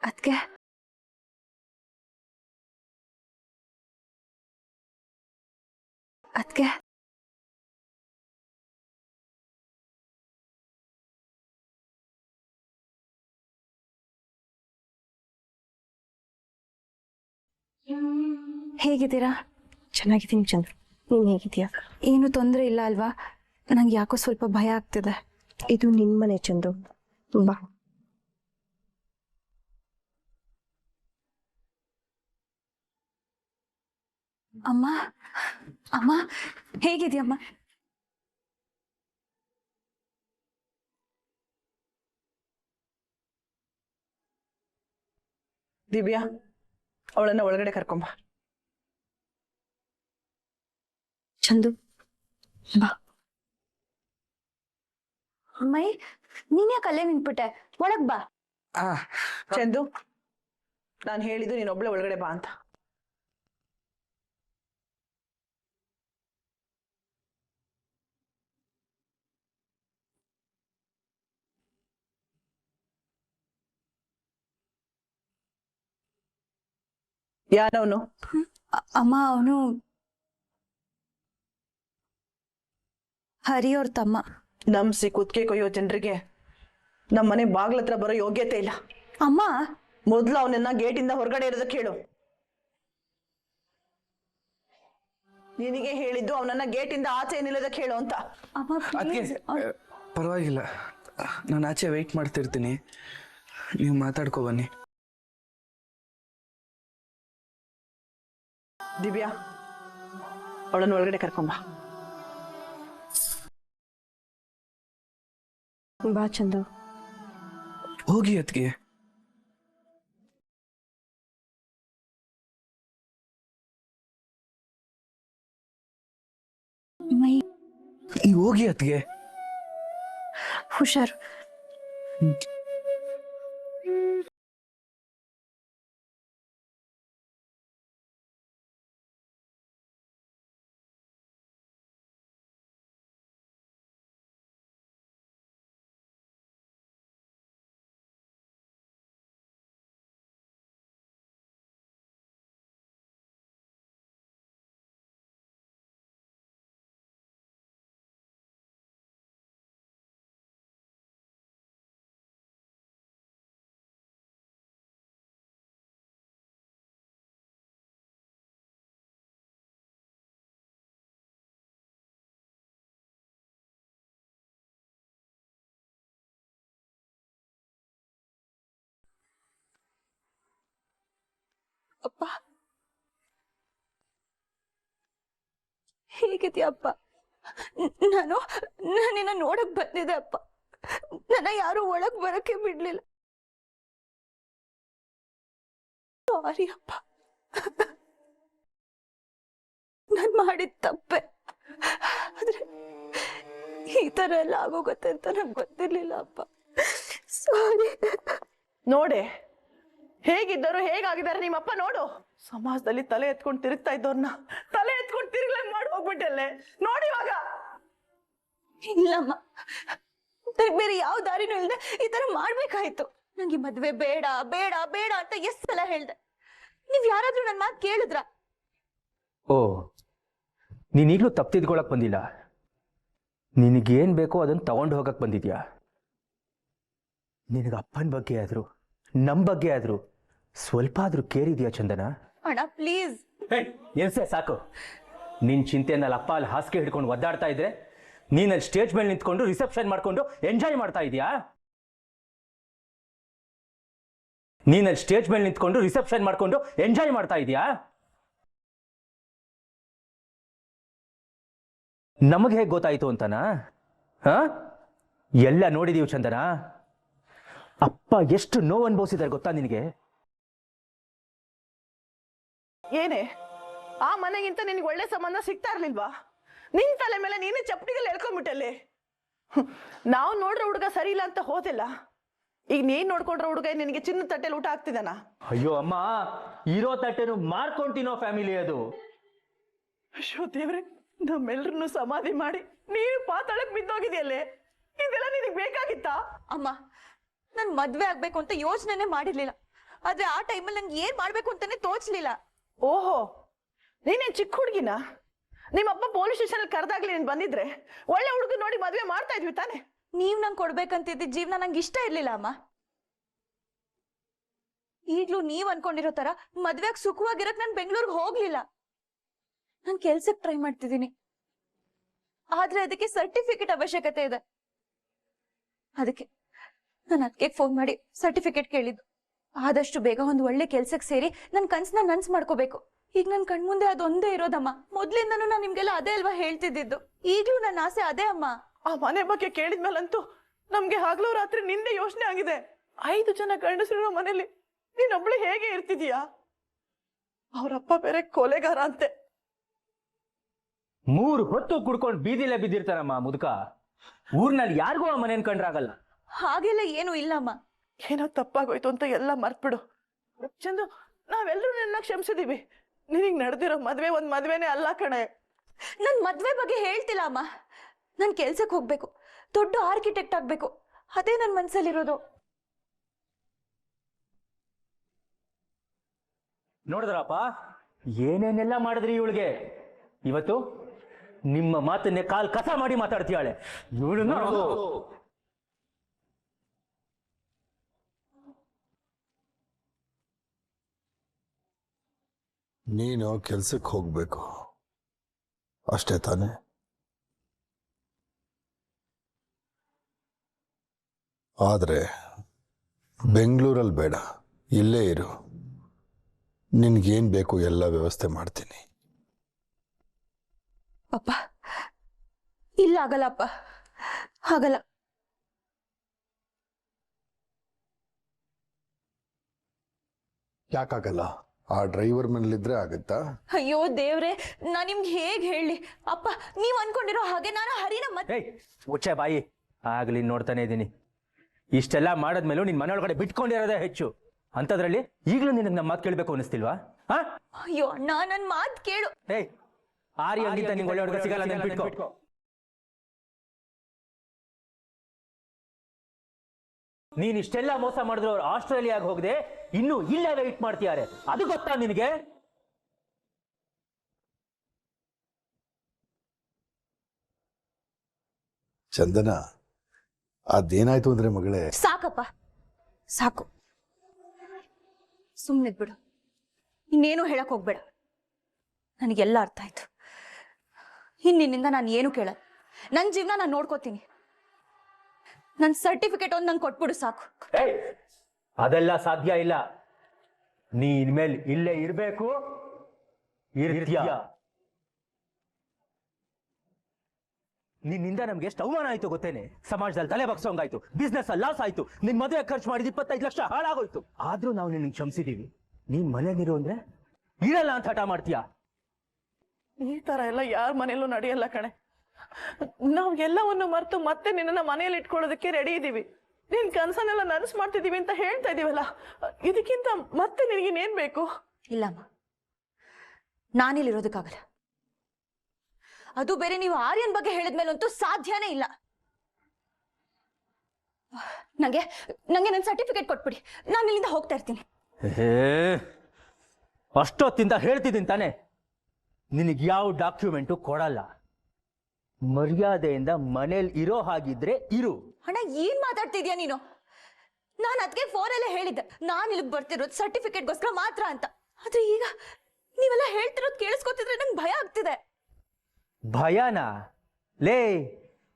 ಅದಕ್ಕೆ ಅದಕ್ಕೆ ಹೇಗಿದ್ದೀರಾ? ಚೆನ್ನಾಗಿದ್ದೀನಿ ಚಂದ್ರು, ನೀನು ಹೇಗಿದ್ದೀಯಾ? ಏನು ತೊಂದರೆ ಇಲ್ಲ ಅಲ್ವಾ? ನಂಗೆ ಯಾಕೋ ಸ್ವಲ್ಪ ಭಯ ಆಗ್ತಿದೆ. ಇದು ನಿನ್ನ ಮನೆ ಚಂದ್ರು, ಬಾ. ಅಮ್ಮ ಅಮ್ಮ ಹೇಗಿದ್ಯಮ್ಮ? ದಿವ್ಯಾ, ಅವಳನ್ನ ಒಳಗಡೆ ಕರ್ಕೊಂಬ. ಚಂದು, ಬಾ. ಮೈ, ನೀನ್ ಯಾಕೆ ಅಲ್ಲೇ ನಿಂತ್ಬಿಟ್ಟೆ? ಒಳಗ್ ಬಾ. ಚಂದು, ನಾನು ಹೇಳಿದ್ದು ನೀನೊಬ್ಳೆ ಒಳಗಡೆ ಬಾ ಅಂತ. ಯಾರವನು? ಅಮ್ಮ, ಅವನು ಹರಿ ಅವ್ರ ತಮ್ಮ. ನಮ್ಸಿ ಕುತ್ತಿಗೆ ಕೊಯ್ಯೋ ಜನರಿಗೆ ನಮ್ಮನೆ ಬಾಗ್ಲತ್ರ ಬರೋ ಯೋಗ್ಯತೆ ಇಲ್ಲ. ಅಮ್ಮ, ಮೊದ್ಲು ಅವನನ್ನ ಗೇಟಿಂದ ಹೊರಗಡೆ ಇರೋದಕ್ಕೆ ಹೇಳು. ನಿನಗೆ ಹೇಳಿದ್ದು ಅವನನ್ನ ಗೇಟಿಂದ ಆಚೆ ನಿಲ್ಲೋದಕ್ಕೆ ಹೇಳು ಅಂತ. ಅದಕ್ಕೆ ಪರವಾಗಿಲ್ಲ, ನಾನು ಆಚೆ ವೆಯ್ಟ್ ಮಾಡ್ತಿರ್ತೀನಿ, ನೀವು ಮಾತಾಡ್ಕೊ ಬನ್ನಿ. ದಿವ್ಯಾ, ಅವಳನ್ನ ಒಳಗಡೆ ಕರ್ಕೊಂಬ. ಬಾ ಚಂದು. ಹೋಗಿ ಅದಕ್ಕೆ. ಮೈ, ಈ ಹೋಗಿ ಅದಕ್ಕೆ. ಹುಷಾರು. ಅಪ್ಪ, ಹೇಗಿದ್ಯಪ್ಪ? ನಾನು ನಿನ್ನ ನೋಡಕ್ ಬಂದಿದ್ದೆ ಅಪ್ಪ. ನನ್ನ ಯಾರು ಒಳಗ್ ಬರಕ್ಕೆ ಬಿಡ್ಲಿಲ್ಲ. ಸಾರಿ ಅಪ್ಪ, ನಾನ್ ಮಾಡಿದ ತಪ್ಪೆ. ಆದ್ರೆ ಈ ತರ ಎಲ್ಲ ಆಗೋಗತ್ತೆ ಅಂತ ನಂಗೆ ಗೊತ್ತಿರ್ಲಿಲ್ಲ ಅಪ್ಪ. ಸಾರಿ. ನೋಡೆ, ಹೇಗಿದ್ದರು ಹೇಗಾಗಿದ್ದಾರೆ ನಿಮ್ಮಪ್ಪ ನೋಡು. ಸಮಾಜದಲ್ಲಿ ತಲೆ ಎತ್ಕೊಂಡು ತಿರುಗ್ತಾ ಇದ್ದವ್ರನ್ನ ತಲೆ ಎತ್ಕೊಂಡು ತಿರುಗ್ಲಂಗ್ ಮಾಡಿ ಹೋಗ್ಬಿಟ್ಟಲ್ಲೇ ನೋಡಿ. ಇವಾಗ ಇಲ್ಲಮ್ಮ, ನನಗೆ ಬೇರೆ ಯಾವ ದಾರಿನೂ ಇಲ್ಲದೆ ಈ ತರ ಮಾಡ್ಬೇಕಾಯ್ತು. ನಂಗೆ ಮದ್ವೆ ಬೇಡ ಬೇಡ ಬೇಡ ಅಂತ ಎಷ್ಟ್ ಸಲ ಹೇಳ್ದೆ. ನೀವ್ ಯಾರಾದ್ರೂ ನನ್ ಮಾತು ಕೇಳಿದ್ರ? ಓ, ನೀನೀಗ್ಲೂ ತಪ್ಪು ತಿದ್ಕೊಳಕ್ ಬಂದಿಲ್ಲ, ನಿನಗೇನ್ ಬೇಕೋ ಅದನ್ನ ತಗೊಂಡು ಹೋಗಕ್ ಬಂದಿದ್ಯಾ. ನಿನಗೆ ಅಪ್ಪನ ಬಗ್ಗೆ ಆದ್ರು ನಮ್ ಬಗ್ಗೆ ಆದ್ರು ಸ್ವಲ್ಪ ಆದ್ರೂ ಕೇರ್ ಇದೆಯಾ ಚಂದನ? ಅಣ್ಣ ಪ್ಲೀಸ್. ಎಲ್ಸೆ ಸಾಕು. ನಿನ್ ಚಿಂತೆನಲ್ಲಿ ಅಪ್ಪ ಅಲ್ಲಿ ಹಾಸಿಗೆ ಹಿಡ್ಕೊಂಡು ಒದ್ದಾಡ್ತಾ ಇದ್ರೆ ನೀನಲ್ಲಿ ಸ್ಟೇಜ್ ಮೇಲೆ ನಿಂತ್ಕೊಂಡು ರಿಸೆಪ್ಷನ್ ಮಾಡ್ಕೊಂಡು ಎಂಜಾಯ್ ಮಾಡ್ತಾ ಇದೀಯಾ? ನೀನಲ್ಲಿ ಸ್ಟೇಜ್ ಮೇಲೆ ನಿಂತ್ಕೊಂಡು ರಿಸೆಪ್ಷನ್ ಮಾಡ್ಕೊಂಡು ಎಂಜಾಯ್ ಮಾಡ್ತಾ ಇದೀಯಾ? ನಮಗೆ ಹೇಗೆ ಗೊತ್ತಾಯ್ತು ಅಂತನಾ? ಎಲ್ಲ ನೋಡಿದೀವಿ ಚಂದನ. ಅಪ್ಪ ಎಷ್ಟು ನೋವು ಅನುಭವಿಸಿದಾರೆ ಗೊತ್ತಾ ನಿನಗೆ? ಏನೇ, ಆ ಮನೆಗಿಂತ ನಿನಗೆ ಒಳ್ಳೆ ಸಂಬಂಧ ಸಿಗ್ತಾ ಇರ್ಲಿಲ್ವಾ? ನಿನ್ ತಲೆ ಮೇಲೆ ನೀನೇ ಚಪ್ಪಡಿಗಳು ಎಳ್ಕೊಂಡ್ಬಿಟ್ಟಲ್ಲಿ. ನಾವು ನೋಡ್ರ ಹುಡುಗ ಸರಿ ಇಲ್ಲ ಅಂತ ಹೋದಿಲ್ಲ, ಈಗ ನೀನ್ ನೋಡ್ಕೊಂಡ್ರ ಹುಡುಗ ನಿನಗೆ ಚಿನ್ನ ತಟ್ಟೆಲಿ ಊಟ ಆಗ್ತಿದಾನ? ಅಯ್ಯೋ ಅಮ್ಮ, ಇರೋ ತಟ್ಟೆನು ಮಾರ್ಕೊಂಡ್ ತಿನ್ನೋ ಫ್ಯಾಮಿಲಿ ಅದು. ಅಯ್ಯೋ ದೇವ್ರೆ, ನಮ್ಮೆಲ್ರನ್ನು ಸಮಾಧಿ ಮಾಡಿ ನೀನು ಪಾತಾಳಕ್ ಬಿದ್ದೋಗಿದೆಯಲ್ಲೇ. ಇದೆಲ್ಲ ನಿನಗೆ ಬೇಕಾಗಿತ್ತಾ? ಅಮ್ಮ, ನನ್ ಮದ್ವೆ ಆಗ್ಬೇಕು ಅಂತ ಯೋಚನೆನೇ ಮಾಡಿರ್ಲಿಲ್ಲ. ಆದ್ರೆ ಆ ಟೈಮಲ್ಲಿ ನಂಗೆ ಏನ್ ಮಾಡ್ಬೇಕು ಅಂತಾನೆ ತೋಚ್ಲಿಲ್ಲ. ಓಹೋ, ನೀನೇನ್ ಚಿಕ್ಕ ಹುಡುಗಿನ? ನಿಮ್ಮಪ್ಪ ಪೊಲೀಸ್ ಸ್ಟೇಷನ್ ಕರೆದಾಗ್ಲಿ ನೀನ್ ಬಂದಿದ್ರೆ ಒಳ್ಳೆ ಹುಡುಗ ನೋಡಿ ಮದ್ವೆ ಮಾಡ್ತಾ ಇದ್ವಿ ತಾನೆ? ನೀವ್ ನಂಗೆ ಕೊಡ್ಬೇಕಂತಿದ್ದ ಜೀವನ ನಂಗೆ ಇಷ್ಟ ಇರ್ಲಿಲ್ಲ ಅಮ್ಮ. ಈಗ್ಲೂ ನೀವ್ ಅನ್ಕೊಂಡಿರೋ ತರ ಮದ್ವೆಗ್ ಸುಖವಾಗಿರಕ್ ನಾನ್ ಬೆಂಗಳೂರಿಗೆ ಹೋಗ್ಲಿಲ್ಲ. ನಾನ್ ಕೆಲ್ಸಕ್ ಟ್ರೈ ಮಾಡ್ತಿದ್ದೀನಿ, ಆದ್ರೆ ಅದಕ್ಕೆ ಸರ್ಟಿಫಿಕೇಟ್ ಅವಶ್ಯಕತೆ ಇದೆ. ಅದಕ್ಕೆ ನಾನು ಅದಕ್ಕೆ ಫೋನ್ ಮಾಡಿ ಸರ್ಟಿಫಿಕೇಟ್ ಕೇಳಿದ್ದು. ಆದಷ್ಟು ಬೇಗ ಒಂದು ಒಳ್ಳೆ ಕೆಲ್ಸಕ್ಕೆ ಸೇರಿ ನನ್ ಕನ್ಸನ್ನ ನನ್ಸ್ ಮಾಡ್ಕೋಬೇಕು. ಈಗ ನನ್ ಕಣ್ಮುಂದೆ ಅದೊಂದೇ ಇರೋದಮ್ಮ. ಮೊದ್ಲಿಂದನೂ ನಾನು ನಿಮ್ಗೆಲ್ಲ ಅದೇ ಅಲ್ವಾ ಹೇಳ್ತಿದ್ದಿದ್ದು. ಈಗ್ಲೂ ನನ್ನ ಆಸೆ ಅದೇ ಅಮ್ಮ. ಆ ಮನೆ ಬಗ್ಗೆ ಕೇಳಿದ್ಮೇಲಂತೂ ನಮ್ಗೆ ಹಗಲು ರಾತ್ರಿ ನಿಂದೆ ಯೋಚನೆ ಆಗಿದೆ. 5 ಜನ ಗಂಡಸರಿರೋ ಮನೇಲಿ ನೀನೊಬ್ಳು ಹೇಗೆ ಇರ್ತಿದೀಯಾ? ಅವರಪ್ಪ ಬೇರೆ ಕೊಲೆಗಾರ ಅಂತೆ. 3 ಹೊತ್ತು ಕುಡ್ಕೊಂಡು ಬೀದಿಲೇ ಬಿದ್ದಿರ್ತಾರಮ್ಮ ಮುದುಕ. ಊರ್ನಲ್ಲಿ ಯಾರಿಗೂ ಆ ಮನೇನ್ ಕಂಡ್ರಾಗಲ್ಲ. ಹಾಗೆಲ್ಲ ಏನು ಇಲ್ಲಮ್ಮ. ಏನೋ ತಪ್ಪಾಗೋಯ್ತು ಅಂತ ಎಲ್ಲ ಮರ್ತ್ಬಿಡು ಚಂದು. ನಾವೆಲ್ಲರೂ ನಿನ್ನ ಕ್ಷಮಿಸಿದೀವಿ. ನಿನಗ್ ನಡೆದಿರೋ ಮದ್ವೆ ಒಂದ್ ಮದ್ವೆನೇ ಅಲ್ಲ ಕಣೆ. ನನ್ ಮದ್ವೆ ಬಗ್ಗೆ ಹೇಳ್ತಿಲ್ಲ ಅಮ್ಮ. ನನ್ ಕೆಲ್ಸಕ್ಕೆ ಹೋಗ್ಬೇಕು, ದೊಡ್ಡ ಆರ್ಕಿಟೆಕ್ಟ್ ಆಗ್ಬೇಕು, ಅದೇ ನನ್ ಮನ್ಸಲ್ಲಿರೋದು. ನೋಡಿದ್ರಪ್ಪ ಏನೇನೆಲ್ಲ ಮಾಡಿದ್ರಿ ಇವಳಿಗೆ. ಇವತ್ತು ನಿಮ್ಮ ಮಾತನ್ನೇ ಕಾಲ್ ಕಸ ಮಾಡಿ ಮಾತಾಡ್ತೀಯಾಳೆ ಇವಳು. ನೀನು ಕೆಲ್ಸಕ್ಕೆ ಹೋಗ್ಬೇಕು ಅಷ್ಟೇ ತಾನೆ? ಆದರೆ ಬೆಂಗಳೂರಲ್ಲಿ ಬೇಡ, ಇಲ್ಲೇ ಇರು. ನಿನ್ಗೇನ್ ಬೇಕು ಎಲ್ಲ ವ್ಯವಸ್ಥೆ ಮಾಡ್ತೀನಿ. ಅಪ್ಪ ಇಲ್ಲ, ಆಗಲ್ಲ ಅಪ್ಪ, ಆಗಲ್ಲ. ಯಾಕಾಗಲ್ಲ? ಆ ಡ್ರೈವರ್ ಮನೇಲಿದ್ರೆ ಆಗುತ್ತಾ? ಅಯ್ಯೋ ದೇವ್ರೆ, ನಾನ್ ನಿಮ್ಗೆ ಹೇಗ್ ಹೇಳಿ ಅಪ್ಪ? ನೀವ್ ಅನ್ಕೊಂಡಿರೋ ಹಾಗೆ ನಾನು ಹರಿನ ಮತ್ತೆ ಮುಚ್ಚೆ ಬಾಯಿ. ಆಗ್ಲಿ ನೋಡ್ತಾನೆ ಇದ್ದೀನಿ. ಇಷ್ಟೆಲ್ಲ ಮಾಡದ್ಮೇಲೂ ನಿನ್ ಮನೆಯೊಳಗಡೆ ಬಿಟ್ಕೊಂಡಿರೋದೇ ಹೆಚ್ಚು. ಅಂತದ್ರಲ್ಲಿ ಈಗಲೂ ನಿನಗೆ ನಮ್ಮ ಮಾತು ಕೇಳ್ಬೇಕು ಅನಿಸ್ತಿಲ್ವಾ? ಅಯ್ಯೋ ಅಣ್ಣ, ನನ್ ಮಾತ್ ಕೇಳು. ಆರ್ಯಂಗಿಂತ ನಿಂಗೆ ಒಳ್ಳೆ ಹುಡುಗ ಸಿಗಲ್ಲ, ನೆನ್ಪಿಟ್ಕೋ. ನೀನ್ ಇಷ್ಟೆಲ್ಲ ಮೋಸ ಮಾಡಿದ್ರು ಅವ್ರು ಆಸ್ಟ್ರೇಲಿಯಾಗ ಹೋಗದೆ ಇನ್ನು ಇಲ್ಲೇ ವೆಯ್ಟ್ ಮಾಡ್ತಿದ್ದಾರೆ. ಅದು ಗೊತ್ತಾ ನಿನಗೆ? ಚಂದನ, ಅದೇನಾಯ್ತು ಅಂದ್ರೆ ಮಗಳೇ? ಸಾಕಪ್ಪ, ಸಾಕು. ಸುಮ್ನೆ ಬಿಡು, ಇನ್ನೇನು ಹೇಳಕ್ ಹೋಗ್ಬೇಡ. ನನಗೆಲ್ಲ ಅರ್ಥ ಆಯ್ತು. ಇನ್ನಿನಿಂದ ನಾನು ಏನು ಕೇಳಲ್ಲ. ನನ್ನ ಜೀವನ ನಾನು ನೋಡ್ಕೋತೀನಿ. ನನ್ನ ಸರ್ಟಿಫಿಕೇಟ್ ಒಂದು ನಂಗೆ ಕೊಟ್ಬಿಡು ಸಾಕು. ಅದೆಲ್ಲ ಸಾಧ್ಯ ಇಲ್ಲ. ನೀ ಇನ್ಮೇಲೆ ಇಲ್ಲೇ ಇರ್ಬೇಕು, ಇರ್ತೀಯ. ನಿನ್ನಿಂದ ನಮ್ಗೆ ಎಷ್ಟು ಅವಮಾನ ಆಯ್ತು ಗೊತ್ತೇನೆ. ಸಮಾಜದಲ್ಲಿ ತಲೆ ಬಗ್ಸೋಂಗಾಯ್ತು, ಬಿಸ್ನೆಸ್ ಅಲ್ಲಿ ಲಾಸ್ ಆಯ್ತು, ನಿನ್ ಮದುವೆ ಖರ್ಚು ಮಾಡಿದ 25 ಲಕ್ಷ ಹಾಳಾಗೋಯ್ತು. ಆದ್ರೂ ನಾವು ನಿನ್ಗೆ ಕ್ಷಮಿಸಿದೀವಿ. ನೀನ್ ಮನೇಲಿರು ಅಂದ್ರೆ ಇರಲ್ಲ ಅಂತ ಹಠ ಮಾಡ್ತೀಯ. ಈ ತರ ಎಲ್ಲ ಯಾರ ಮನೆಯಲ್ಲೂ ನಡೆಯಲ್ಲ ಕಣೆ. ನಾವ್ ಎಲ್ಲವನ್ನು ಮರೆತು ಮತ್ತೆ ನಿನ್ನ ಮನೆಯಲ್ಲಿ ಇಟ್ಕೊಳ್ಳೋದಕ್ಕೆ ರೆಡಿ ಇದೀವಿ. ನಿನ್ ಕನ್ಸನ್ನೆಲ್ಲ ನನಸು ಮಾಡ್ತಿದೀವಿ ಅಂತ ಹೇಳ್ತಾ ಇದೀವಲ್ಲ, ಇದಕ್ಕಿಂತ ಮತ್ತೆ ನಿನಗಿನ್ನೇನ್ ಬೇಕು? ಇಲ್ಲಮ್ಮ, ನಾನಿಲ್ಲಿರೋದಕ್ಕಾಗಲ್ಲ. ಅದು ಬೇರೆ ನೀವು ಆರ್ಯನ್ ಬಗ್ಗೆ ಹೇಳಿದ್ಮೇಲಂತೂ ಸಾಧ್ಯನೇ ಇಲ್ಲ. ನಂಗೆ ನನ್ನ ಸರ್ಟಿಫಿಕೇಟ್ ಕೊಟ್ಬಿಡಿ, ನಾನು ಇಲ್ಲಿಂದ ಹೋಗ್ತಾ ಇರ್ತೀನಿ. ಅಷ್ಟೊತ್ತಿಂದ ಹೇಳ್ತಿದ್ದೀನಿ ತಾನೆ, ನಿನಗೆ ಯಾವ ಡಾಕ್ಯುಮೆಂಟು ಕೊಡಲ್ಲ. ಮರ್ಯಾದೆಯಿಂದ ಮನೇಲಿ ಇರೋ ಹಾಗಿದ್ರೆ ಇರು. ಅಣ್ಣ, ಏನ್ ಮಾತಾಡ್ತಿದ್ಯಾ ನೀನು? ನಾನು ಅದಕ್ಕೆ ಫೋನಲ್ಲೇ ಹೇಳಿದ್ದೆ ನಾನು ಇಲ್ಲಿಗೆ ಬರ್ತಿರೋದು ಸರ್ಟಿಫಿಕೇಟ್ಗೋಸ್ಕರ ಮಾತ್ರ ಅಂತ. ಆದ್ರೆ ಈಗ ನೀವೆಲ್ಲ ಹೇಳ್ತಿರೋದು ಕೇಳಿಸ್ಕೊತಿದ್ರೆ ನಂಗೆ ಭಯ ಆಗ್ತಿದೆ. ಭಯನಾ? ಲೇ,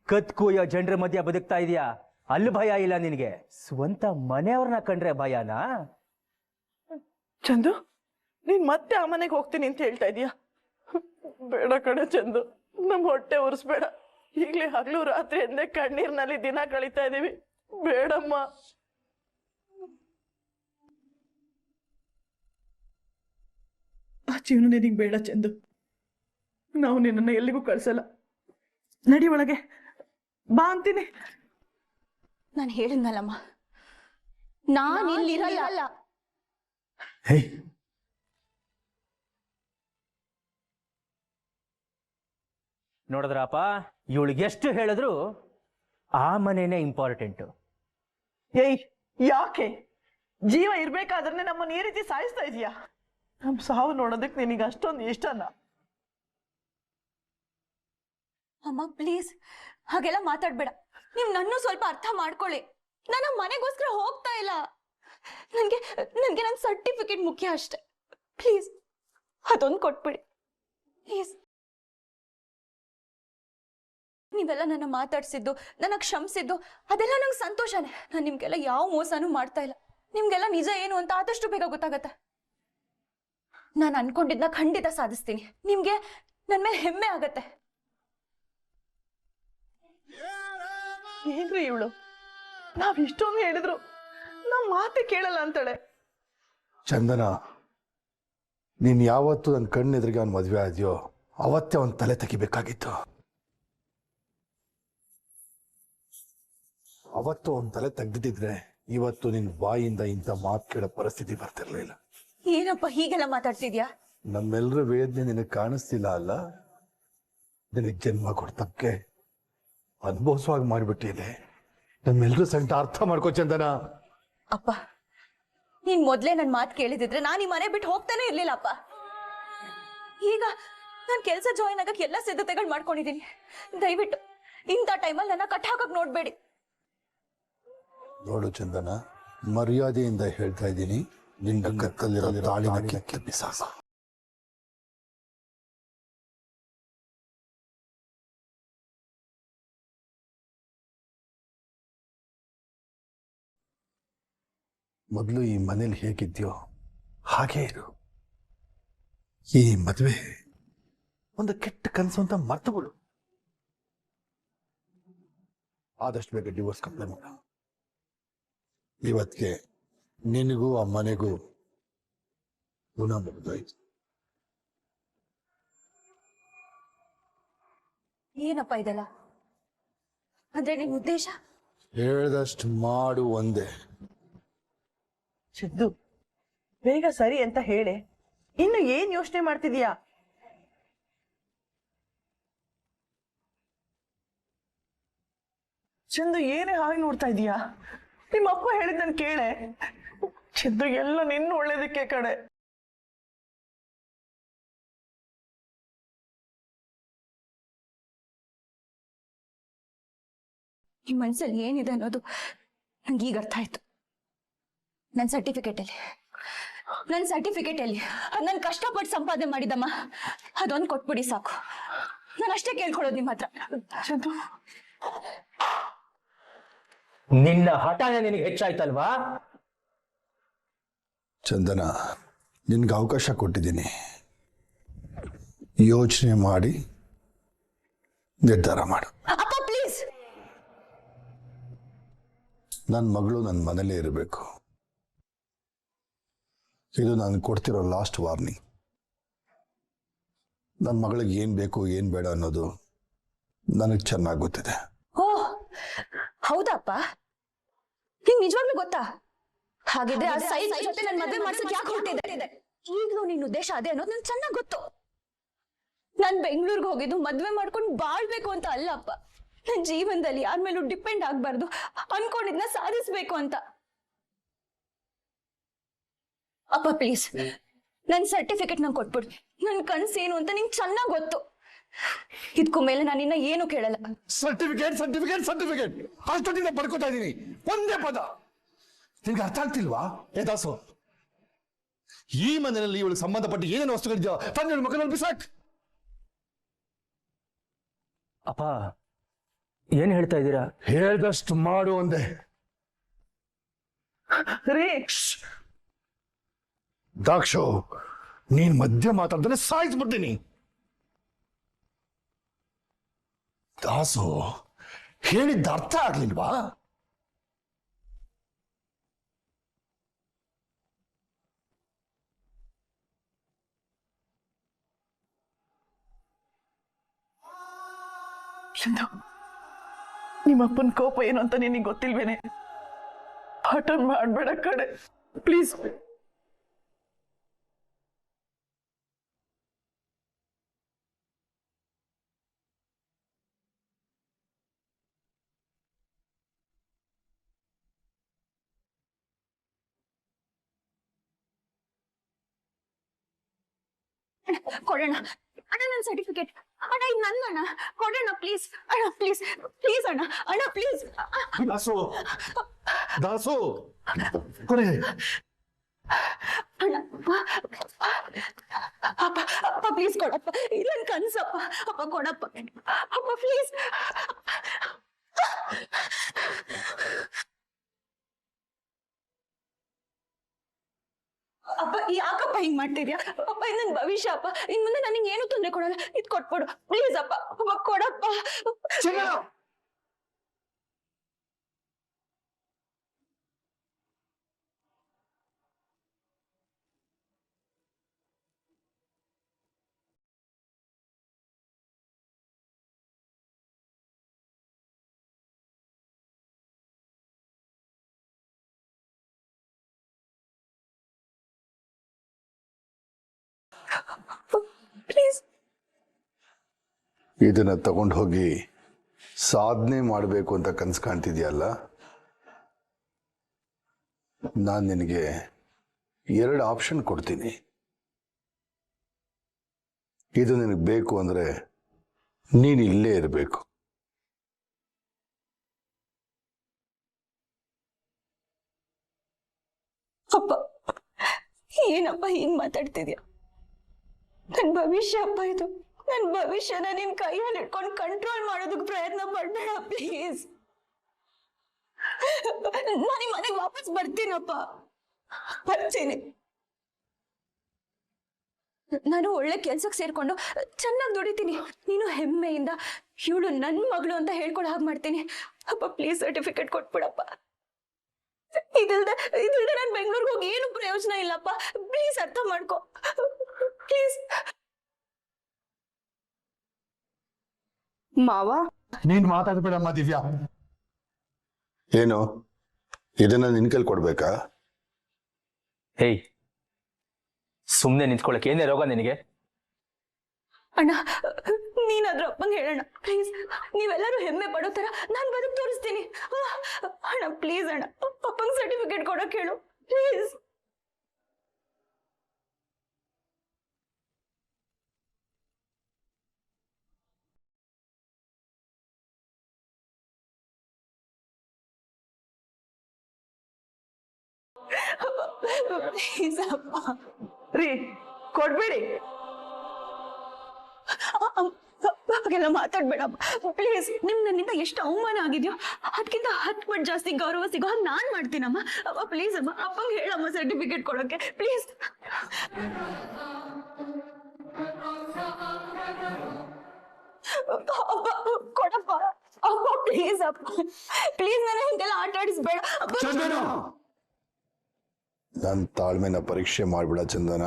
ಕತ್ಕೂಯೋ ಜನರ ಮಧ್ಯ ಬದುಕ್ತಾ ಇದೆಯಾ, ಅಲ್ಲಿ ಭಯ ಇಲ್ಲ ನಿನಗೆ. ಸ್ವಂತ ಮನೆಯವ್ರನ್ನ ಕಂಡ್ರೆ ಭಯನಾ? ಚಂದು, ನೀನ್ ಮತ್ತೆ ಆ ಮನೆಗೆ ಹೋಗ್ತೀನಿ ಅಂತ ಹೇಳ್ತಾ ಇದೀಯಾ? ಬೇಡ ಕಣೆ ಚಂದು, ನಮ್ ಹೊಟ್ಟೆ ಉರ್ಸ್ಬೇಡ. ಈಗ್ಲೇ ಹಗಲು ರಾತ್ರಿ ಎಂದೇ ಕಣ್ಣೀರ್ನಲ್ಲಿ ದಿನ ಕಳೀತಾ ಇದೀವಿ. ಬೇಡಮ್ಮ. ಆ ಜೀವನ ನಿನಗೆ ಬೇಡ ಚಂದು. ನಾವು ನಿನ್ನನ್ನು ಎಲ್ಲಿಗೂ ಕಳ್ಸಲ್ಲ. ನಡಿ ಒಳಗೆ ಬಾ ಅಂತೀನಿ. ನಾನು ಹೇಳಿದ್ನಲ್ಲಮ್ಮ, ನಾನು ಇಲ್ಲಿರಲ್ಲ. ನೋಡಿದ್ರಪ್ಪ, ಇವಳಿಗೆ ಎಷ್ಟು ಹೇಳಿದ್ರು ಆ ಮನೆನೇ ಇಂಪಾರ್ಟೆಂಟ್. ಏಯ್, ಯಾಕೆ ಜೀವ ಇರ್ಬೇಕಾದ್ರೆ ನಮ್ಮನ್ನ ಈ ರೀತಿ ಸಾಯಿಸ್ತಾ ಇದೀಯಾ? ನಮ್ ಸಾವು ನೋಡೋದಕ್ಕೆ ನಿನಗೆ ಅಷ್ಟೊಂದು ಇಷ್ಟನಾ? ಅಮ್ಮ ಪ್ಲೀಸ್ ಹಾಗೆಲ್ಲ ಮಾತಾಡ್ಬೇಡ. ನೀವ್ ನನ್ನೂ ಸ್ವಲ್ಪ ಅರ್ಥ ಮಾಡ್ಕೊಳ್ಳಿ. ನಾನು ಮನೆಗೋಸ್ಕರ ಹೋಗ್ತಾ ಇಲ್ಲ. ನನ್ಗೆ ನನ್ ಸರ್ಟಿಫಿಕೇಟ್ ಮುಖ್ಯ ಅಷ್ಟೆ. ಪ್ಲೀಸ್ ಅದೊಂದು ಕೊಟ್ಬಿಡಿ ಪ್ಲೀಸ್. ನೀವೆಲ್ಲ ನನ್ನ ಮಾತಾಡ್ಸಿದ್ದು, ನನ್ನ ಕ್ಷಮಿಸಿದ್ದು ಅದೆಲ್ಲ ನಂಗೆ ಸಂತೋಷನೇ. ನಾನು ನಿಮ್ಗೆಲ್ಲ ಯಾವ ಮೋಸನೂ ಮಾಡ್ತಾ ಇಲ್ಲ. ನಿಮ್ಗೆಲ್ಲ ನಿಜ ಏನು ಅಂತ ಆದಷ್ಟು ಬೇಗ ಗೊತ್ತಾಗತ್ತೆ. ನಾನು ಅನ್ಕೊಂಡಿದ್ನ ಖಂಡಿತ ಸಾಧಿಸ್ತೀನಿ. ನಿಮ್ಗೆ ನನ್ ಮೇಲೆ ಹೆಮ್ಮೆ ಆಗತ್ತೆ. ಏನ್ರಿ ಇವಳು, ನಾವ್ ಇಷ್ಟೊಂದು ಹೇಳಿದ್ರು ನಮ್ ಮಾತೆ ಕೇಳಲ್ಲ ಅಂತಾಳೆ. ಚಂದನ, ನೀನ್ ಯಾವತ್ತು ನನ್ನ ಕಣ್ಣೆದುರಿಗೆ ಅವ್ನ ಮದ್ವೆ ಆದ್ಯೋ ಅವತ್ತೇ ಅವನ್ ತಲೆ ತೆಗಿಬೇಕಾಗಿತ್ತು. ಅವತ್ತು ಅವನ್ ತಲೆ ತೆಗ್ದಿದ್ರೆ ಇವತ್ತು ನಿನ್ ಬಾಯಿಂದ ಇಂಥ ಮಾತು ಕೇಳೋ ಪರಿಸ್ಥಿತಿ ಬರ್ತಿರ್ಲಿಲ್ಲ. ಏನಪ್ಪ ಹೀಗೆಲ್ಲ ಮಾತಾಡ್ತಿದ್ಯಾ? ನಮ್ಮೆಲ್ಲರ ವೇದನೆ ನಿನಗೆ ಕಾಣಿಸ್ತಿಲ್ಲ ಅಲ್ಲ? ನಿನಗೆ ಜನ್ಮ ಕೊಡ್ತಕ್ಕೆ ಅನುಭವಿಸುವಾಗ ಮಾಡಿಬಿಟ್ಟಿದೆ. ನಮ್ಮೆಲ್ಲರೂ ಸಂಕಟ ಅರ್ಥ ಮಾಡ್ಕೋ ಚಂದನ. ಅಪ್ಪ ನೀನ್ ಮೊದ್ಲೇ ನನ್ ಮಾತು ಕೇಳಿದಿದ್ರೆ ನಾನು ಈ ಮನೆ ಬಿಟ್ಟು ಹೋಗ್ತಾನೆ ಇರ್ಲಿಲ್ಲಪ್ಪ. ಈಗ ನಾನ್ ಕೆಲ್ಸ ಜಾಯಿನ್ ಆಗಕ್ಕೆ ಎಲ್ಲ ಸಿದ್ಧತೆಗಳು ಮಾಡ್ಕೊಂಡಿದೀನಿ. ದಯವಿಟ್ಟು ಇಂಥ ಟೈಮಲ್ಲಿ ನನ್ನ ಕಟ್ ಹಾಕಕ್ ನೋಡ್ಬೇಡಿ. ನೋಡು ಚಂದನ, ಮರ್ಯಾದೆಯಿಂದ ಹೇಳ್ತಾ ಇದ್ದೀನಿ, ನಿನ್ನ ಕತ್ತಲ್ಲಿರೋ ತಾಳಿನ ಕಿತ್ತು ಬಿಸಾಕ. ಮೊದಲು ಈ ಮನೇಲಿ ಹೇಗಿದ್ಯೋ ಹಾಗೇ ಇರು. ಈ ಮದುವೆ ಒಂದು ಕೆಟ್ಟ ಕನಸು ಅಂತ ಮರ್ತುಬಿಡು. ಆದಷ್ಟು ಬೇಗ ಡಿವೋರ್ಸ್ ಕಂಪ್ಲೇಂಟ್ ಮಾಡ. ಇವತ್ತಿಗೆ ನಿನಗೂ ಆ ಮನೆಗೂ ಋಣ ಮುಗಿದೋಯ್ತು. ಏನಪ್ಪ ಇದೆಲ್ಲ? ಅಂದ್ರೆ ನಿಮ್ ಉದ್ದೇಶ? ಹೇಳ್ದಷ್ಟು ಮಾಡು ಒಂದೇ. ಸಿದ್ದು, ಬೇಗ ಸರಿ ಅಂತ ಹೇಳಿ. ಇನ್ನು ಏನ್ ಯೋಚನೆ ಮಾಡ್ತಿದೀಯಾ? ಚಂದು, ಏನೇ ಹಾಗೆ ನೋಡ್ತಾ ಇದೀಯಾ? ನಿಮ್ಮ ಅಪ್ಪ ಹೇಳಿದ್ದನ್ ಕೇಳೆ. ಚಂದು, ಎಲ್ಲ ನಿನ್ನ ಒಳ್ಳೇದಕ್ಕೆ ಕಡೆ. ಈ ಮನ್ಸಲ್ಲಿ ಏನಿದೆ ಅನ್ನೋದು ನಂಗೆ ಈಗ ಅರ್ಥ ಆಯ್ತು. ನನ್ನ ಸರ್ಟಿಫಿಕೇಟ್ ಅಲ್ಲಿ ನಾನು ಕಷ್ಟಪಟ್ಟು ಸಂಪಾದನೆ ಮಾಡಿದಮ್ಮ, ಅದೊಂದು ಕೊಟ್ಬಿಡಿ ಸಾಕು. ನಾನು ಅಷ್ಟೇ ಕೇಳ್ಕೊಳ್ಳೋದು ನಿಮ್ಮ ಹತ್ರ. ಚಂದು, ನಿನ್ನ ಹಠಾನೆ ನಿನಗೆ ಹೆಚ್ಚಾಯ್ತಲ್ವಾ? ಚಂದನ, ನಿನ್ಗೆ ಅವಕಾಶ ಕೊಟ್ಟಿದ್ದೀನಿ. ಯೋಚನೆ ಮಾಡಿ ನಿರ್ಧಾರ ಮಾಡು. ಅಪ್ಪ ಪ್ಲೀಸ್. ನನ್ನ ಮಗಳು ನನ್ನ ಮನೇಲೇ ಇರಬೇಕು. ಇದು ನಾನು ಕೊಡ್ತಿರೋ ಲಾಸ್ಟ್ ವಾರ್ನಿಂಗ್. ನನ್ನ ಮಗಳಿಗೆ ಏನ್ ಬೇಕು ಏನ್ ಬೇಡ ಅನ್ನೋದು ನನಗೆ ಚೆನ್ನಾಗಿ ಗೊತ್ತಿದೆ. ಓ ಹೌದಪ್ಪ, ನಿಂಗೆ ನಿಜವಾಗ್ಲೂ ಗೊತ್ತಾ? ಹಾಗಿದ್ರೆ ಆ ಸೈನ್ ಜೊತೆ ನನ್ನ ಮದುವೆ ಮಾಡ್ಸಕ್ ಯಾಕೆ ಹೊರಟಿದೆ? ಈಗಲೂ ನಿನ್ನ ಉದ್ದೇಶ ಅದೇ ಅನ್ನೋದು ನನ್ಗೆ ಚೆನ್ನಾಗಿ ಗೊತ್ತು. ನಾನ್ ಬೆಂಗಳೂರಿಗೆ ಹೋಗಿದ್ದು ಮದ್ವೆ ಮಾಡ್ಕೊಂಡು ಬಾಳ್ಬೇಕು ಅಂತ ಅಲ್ಲಪ್ಪ. ನನ್ನ ಜೀವನದಲ್ಲಿ ಯಾರ ಮೇಲೂ ಡಿಪೆಂಡ್ ಆಗ್ಬಾರ್ದು, ಅನ್ಕೊಂಡಿದ್ನ ಸಾಧಿಸ್ಬೇಕು ಅಂತ. ಅಪ್ಪ ಪ್ಲೀಸ್, ನನ್ ಸರ್ಟಿಫಿಕೇಟ್ ನಂಗೆ ಕೊಟ್ಬಿಡು. ನನ್ ಕನ್ಸೇನು ಅಂತ ನಿಂಗೆ ಚೆನ್ನಾಗಿ ಗೊತ್ತು. ಇದಕ್ಕೂ ಮೇಲೆ ನಾನಿನ್ನ ಏನು ಕೇಳಲ್ಲ. ಸರ್ಟಿಫಿಕೇಟ್ ಸರ್ಟಿಫಿಕೇಟ್ ಸರ್ಟಿಫಿಕೇಟ್ ಅಷ್ಟೊತ್ತಿಂದ ಬರ್ಕೋತಾ ಇದ್ದೀನಿ. ಒಂದೇ ಪದ ನಿನ್ಗೆ ಅರ್ಥ ಆಗ್ತಿಲ್ವಾ? ಏ ದಾಸು, ಈ ಮನೆಯಲ್ಲಿ ಇವಳು ಸಂಬಂಧಪಟ್ಟ ಏನೇನು ವಸ್ತುಗಳಿದೆಯೋ ತಂದೆ ಮಕ್ಕಳಲ್ಲಿ ಬಿಸಾಕ್. ಅಪ್ಪ ಏನ್ ಹೇಳ್ತಾ ಇದ್ದೀರಾ? ಹೇಳ್ದಷ್ಟು ಮಾಡು ಒಂದೇ. ರೀ, ದಾಕ್ಷು, ನೀನ್ ಮಧ್ಯ ಮಾತಾಡ್ತಾನೆ ಸಾಯಿಸ್ಬಿಡ್ತೀನಿ. ದಾಸು, ಹೇಳಿದ್ದ ಅರ್ಥ ಆಗ್ಲಿಲ್ವಾ? ಚಂದು, ನಿಮ್ಮಪ್ಪನ ಕೋಪ ಏನು ಅಂತ ನಿನಗೆ ಗೊತ್ತಿಲ್ವೇನೆ? ಹಠ ಮಾಡ್ಬೇಡ ಕಡೆ, ಪ್ಲೀಸ್. ಕೊಡೋಣ ಅಣ್ಣ ನನ್ನ ಸರ್ಟಿಫಿಕೇಟ್ ಅಣ್ಣ ಇದು ನನ್ನ ಅಣ್ಣ ಕೊಡೋಣ ಪ್ಲೀಸ್ ಅಣ್ಣ ಪ್ಲೀಸ್ ಪ್ಲೀಸ್ ಅಣ್ಣ ಅಣ್ಣ ಪ್ಲೀಸ್ ದಾಸು ದಾಸು ಕೊನೆ ಅಣ್ಣ ಅಪ್ಪ ಅಪ್ಪ ಪ್ಲೀಸ್ ಕೊಡಪ್ಪ ಇದು ನನ್ನ ಕನ್ಸಪ್ಪ ಅಪ್ಪ ಕೊಡಪ್ಪ ಅಪ್ಪ ಪ್ಲೀಸ್ ಅಪ್ಪ ಯಾಕಪ್ಪ ಹಿಂಗ್ ಮಾಡ್ತಿದ್ಯಾ ಅಪ್ಪ ಇದು ನನ್ನ ಭವಿಷ್ಯ ಅಪ್ಪ ಇನ್ ಮುಂದೆ ನನಗೆ ಏನು ತೊಂದರೆ ಕೊಡಲ್ಲ ಇದು ಕೊಟ್ಬಿಡು ಪ್ಲೀಸ್ ಅಪ್ಪ ಅಪ್ಪ ಕೊಡಪ್ಪ ಪ್ಲೀಸ್ ಇದನ್ನ ತಗೊಂಡು ಹೋಗಿ ಸಾಧನೆ ಮಾಡಬೇಕು ಅಂತ ಕನ್ಸು ಕಾಣ್ತಿದ್ಯಲ್ಲ, ನಾನು ನಿನಗೆ 2 ಆಪ್ಷನ್ ಕೊಡ್ತೀನಿ. ಇದು ನಿನಗೆ ಬೇಕು ಅಂದ್ರೆ ನೀನು ಇಲ್ಲೇ ಇರಬೇಕು. ಅಪ್ಪ ಏನಪ್ಪ ಹಿಂಗ್ ಮಾತಾಡ್ತಿದ್ಯಾ ನನ್ ಭವಿಷ್ಯ ಅಪ್ಪ ಇದು ನನ್ ಭವಿಷ್ಯನ ನಿನ್ ಕೈಯಲ್ಲಿ ಇಟ್ಕೊಂಡು ಕಂಟ್ರೋಲ್ ಮಾಡೋದಕ್ಕೆ ಪ್ರಯತ್ನ ಪಡ್ಬೇಡ ಪ್ಲೀಸ್ ನಾನು ಈ ಮನೆಗೆ ವಾಪಸ್ ಬರ್ತೀನಪ್ಪ ಬರ್ತೀನಿ ನಾನು ಒಳ್ಳೆ ಕೆಲ್ಸಕ್ಕೆ ಸೇರ್ಕೊಂಡು ಚೆನ್ನಾಗಿ ದುಡಿತೀನಿ ನೀನು ಹೆಮ್ಮೆಯಿಂದ ಇವಳು ನನ್ ಮಗಳು ಅಂತ ಹೇಳ್ಕೊಳ್ಳೋ ಹಾಗೆ ಮಾಡ್ತೀನಿ ಅಪ್ಪ ಪ್ಲೀಸ್ ಸರ್ಟಿಫಿಕೇಟ್ ಕೊಟ್ಬಿಡಪ್ಪ ಇದಲ್ದೆ ನಾನು ಬೆಂಗಳೂರಿಗೆ ಹೋಗಿ ಏನು ಪ್ರಯೋಜನ ಇಲ್ಲಪ್ಪ ಪ್ಲೀಸ್ ಅರ್ಥ ಮಾಡ್ಕೊ ಪ್ಲೀಸ್ ಮಾವ ನೀನ್ ಮಾತಾಡ್ಬೇಡಮ್ಮ ದಿವ್ಯಾ. ಏನು ಇದನ್ನ ನಿನ್ ಕೈಲಿ ಕೊಡ್ಬೇಕಾ? ಹೇಯ್, ಸುಮ್ನೆ ನಿಂತ್ಕೊಳಕ್ ಏನೇ ರೋಗ ನಿನಗೆ? ಅಣ್ಣ ನೀನಾದ್ರೂ ಅಪ್ಪಂಗೆ ಹೇಳೋಣ ಪ್ಲೀಸ್ ನೀವೆಲ್ಲರೂ ಹೆಮ್ಮೆ ಪಡೋ ತರ ನಾನು ಬದುಕು ತೋರಿಸ್ತೀನಿ ಅಣ್ಣ ಪ್ಲೀಸ್ ಅಣ್ಣ ಅಪ್ಪಂಗೆ ಸರ್ಟಿಫಿಕೇಟ್ ಕೊಡೋಕೆ ಹೇಳು ಪ್ಲೀಸ್ ಪ್ಲೀಸ್ ಅಪ್ಪ ರೀ ಕೊಡ್ಬೇಡಿ ಹಾಗೆಲ್ಲ ಮಾತಾಡ್ಬೇಡಪ್ಪ ಪ್ಲೀಸ್ ನನ್ನಿಂದ ಎಷ್ಟು ಅವಮಾನ ಆಗಿದ್ಯೋ ಅದಕ್ಕಿಂತ 10 ಪಟ್ಟು ಜಾಸ್ತಿ ಗೌರವ ಸಿಗೋ ಹಾಗೆ ನಾನ್ ಮಾಡ್ತೀನಮ್ಮ ಅಪ್ಪ ಪ್ಲೀಸ್ ಅಮ್ಮ ಅಪ್ಪಂಗೆ ಹೇಳಮ್ಮ ಸರ್ಟಿಫಿಕೇಟ್ ಕೊಡೋಕೆ ಪ್ಲೀಸ್ ಅಪ್ಪ ಕೊಡಪ್ಪ ಅಪ್ಪ ಪ್ಲೀಸ್ ಅಪ್ಪ ಪ್ಲೀಸ್ ನನ್ನ ಹಿಂಗೆಲ್ಲ ಆಟ ಆಡಿಸ್ಬೇಡ ಚಂದನ, ನನ್ನ ತಾಳ್ಮೆನ ಪರೀಕ್ಷೆ ಮಾಡ್ಬಿಡ ಚಂದನ.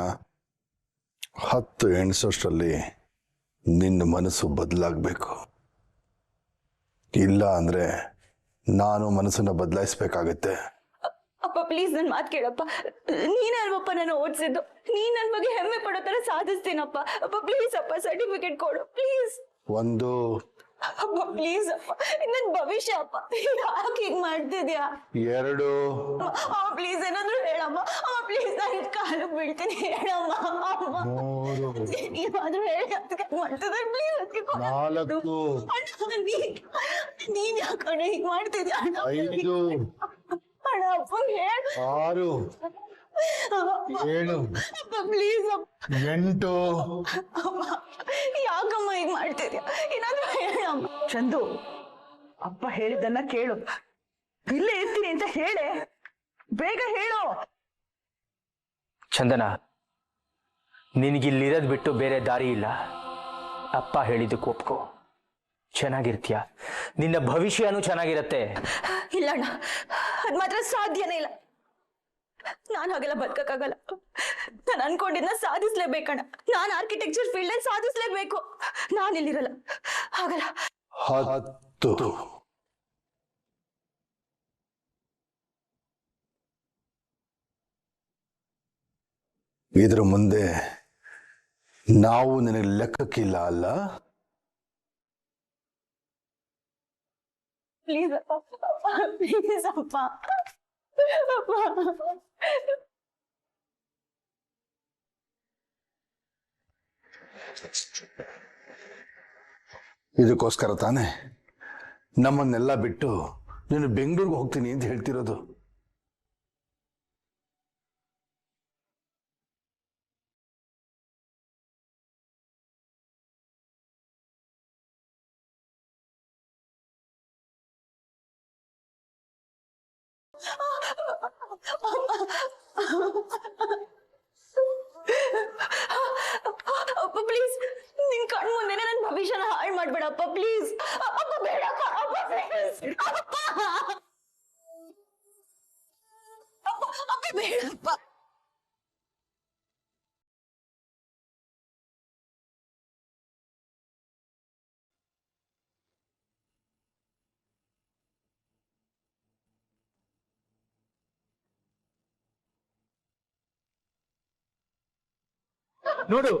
10 ಎಣಿಸೋಷ್ಟರಲ್ಲಿ ನಿನ್ನ ಮನಸ್ಸು ಬದಲಾಗಬೇಕು. ಇಲ್ಲ ಅಂದ್ರೆ ನಾನು ಮನಸ್ಸನ್ನ ಬದಲಾಯಿಸ್ಬೇಕಾಗತ್ತೆ. ಅಪ್ಪ ಪ್ಲೀಸ್ ನನ್ ಮಾತು ಕೇಳಪ್ಪ ನೀನೇ ಅಲ್ವಪ್ಪ ನಾನು ಓದಿಸಿದ್ದು ನೀನ್ ನನ್ ಬಗ್ಗೆ ಹೆಮ್ಮೆ ಪಡೋ ತರ ಸಾಧಿಸ್ತೀನಪ್ಪ ಅಪ್ಪ ಪ್ಲೀಸ್ ಅಪ್ಪ ಸರ್ಟಿಫಿಕೇಟ್ ಕೊಡು ಪ್ಲೀಸ್ ಒಂದು ಅಪ್ಪ ಪ್ಲೀಸ್ ಅಪ್ಪ ನನ್ ಭವಿಷ್ಯ ಅಪ್ಪ ಯಾಕೆ ಹೀಗ್ ಮಾಡ್ತಿದ್ಯಾ 2 ಪ್ಲೀಸ್ ಏನಾದ್ರು ಹೇಳಮ್ಮ ಪ್ಲೀಸ್ ನಾನು ಕಾಲು ಬೀಳ್ತೀನಿ ಹೇಳಮ್ಮ ಅಮ್ಮ 3 ನೀವಾದ್ರೂ ಹೇಳಿ ಅದಕ್ಕೆ ಮಾಡ್ತಿದ್ರೆ ಪ್ಲೀಸ್ ಅದಕ್ಕೆ 4 ನೀನ್ ಯಾಕಣ್ಣ ಹೀಗ್ ಮಾಡ್ತಿದ್ಯಾ 5 ಅಣ್ಣ ಅಪ್ಪಂಗೆ ಹೇಳು 6 7 ಅಪ್ಪ ಪ್ಲೀಸ್ ಅಪ್ಪ 8 ಯಾಕಮ್ಮ ಹೀಗ್ ಮಾಡ್ತಿದ್ಯಾ ಏನಾದ್ರು ಹೇಳಮ್ಮ ಚಂದು ಅಪ್ಪ ಹೇಳಿದ್ದನ್ನ ಕೇಳು ಇಲ್ಲೇ ಇರ್ತೀನಿ ಅಂತ ಹೇಳೆ ಬೇಗ ಹೇಳು. ಚಂದನ, ನಿನಗಿಲ್ಲಿರೋದ್ ಬಿಟ್ಟು ಬೇರೆ ದಾರಿ ಇಲ್ಲ. ಅಪ್ಪ ಹೇಳಿದ್ದಕ್ಕೆ ಒಪ್ಕೋ, ಚೆನ್ನಾಗಿರ್ತೀಯ, ನಿನ್ನ ಭವಿಷ್ಯನೂ ಚೆನ್ನಾಗಿರತ್ತೆ. ಇಲ್ಲ ಅಣ್ಣ ಅದ್ ಮಾತ್ರ ಸಾಧ್ಯನೇ ಇಲ್ಲ ನಾನ್ ಹಾಗೆಲ್ಲ ಬದುಕಕ್ಕಾಗಲ್ಲ ನಾನು ಅನ್ಕೊಂಡಿದ್ನ ಸಾಧಿಸ್ಲೇಬೇಕಣ್ಣ ನಾನು ಆರ್ಕಿಟೆಕ್ಚರ್ ಫೀಲ್ಡ್ ಅಲ್ಲಿ ಸಾಧಿಸ್ಲೇಬೇಕು ನಾನು ಇಲ್ಲಿರಲ್ಲ ಹಾಗಲ್ಲ 10 ಇದ್ರ ಮುಂದೆ ನಾವು ನಿನಗೆ ಲೆಕ್ಕಕ್ಕಿಲ್ಲ ಅಲ್ಲ? ಪ್ಲೀಸ್ ಅಪ್ಪ ಪ್ಲೀಸ್ ಅಪ್ಪ ಇದಕ್ಕೋಸ್ಕರ ತಾನೇ ನಮ್ಮನ್ನೆಲ್ಲ ಬಿಟ್ಟು ನೀನು ಬೆಂಗಳೂರಿಗೆ ಹೋಗ್ತೀನಿ ಅಂತ ಹೇಳ್ತಿರೋದು. ಅಪ್ಪ ಪ್ಲೀಸ್, ನಿನ್ ಕಣ್ ಮುಂದೆನೆ ನನ್ನ ಭವಿಷ್ಯನ ಹಾಳು ಮಾಡ್ಬೇಡಪ್ಪ ಪ್ಲೀಸ್. ಅಪ್ಪ ಬೇಡಪ್ಪ, ಅಪ್ಪ ಪ್ಲೀಸ್, ಅಪ್ಪ ಅಪ್ಪ ಬೇಡಪ್ಪ. ನೋಡು